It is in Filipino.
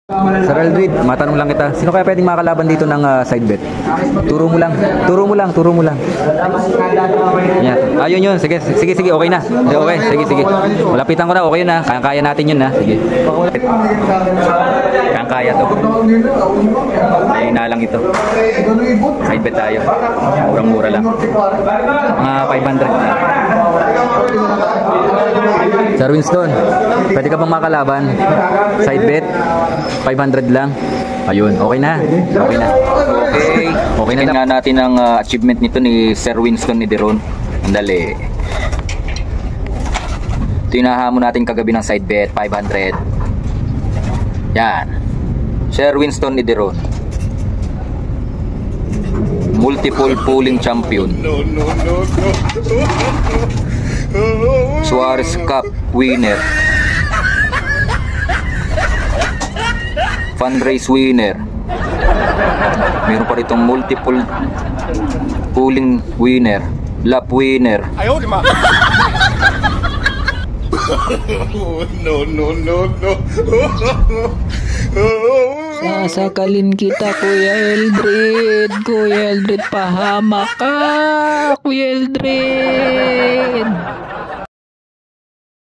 Sir Aldrid, matanong lang kita. Sino kaya pwedeng makalaban dito ng side bet? Turo mo lang. Turo mo lang, turo mo lang. Yeah. Ayun yun. Sige, sige, sige. Okay na. Okay, sige, sige. Malapitan ko na. Okay yun ha. Kaya natin yun ha. Sige. Kaya to. Ayun na lang ito. Side bet tayo. Murang-mura lang. Mga 500 na. Sir Winston, pwede ka bang makalaban? Side bet? 500 lang. Ayun, okay na. Okay na. Okay. Okay na. Tingnan natin ang achievement nito ni Sir Winston ni Deron. Andali. Tinahamon natin kagabi ng side bet, 500. Yan. Sir Winston ni Deron. Multiple pooling champion. Suarez Cup winner. Fundraise winner. Meron pa ritong multiple pooling winner, lap winner. Ayaw, di ma. No, no, no, no. Sasakalin kita, Kuya Eldred. Kuya Eldred, pahamak ka. Kuya Eldred.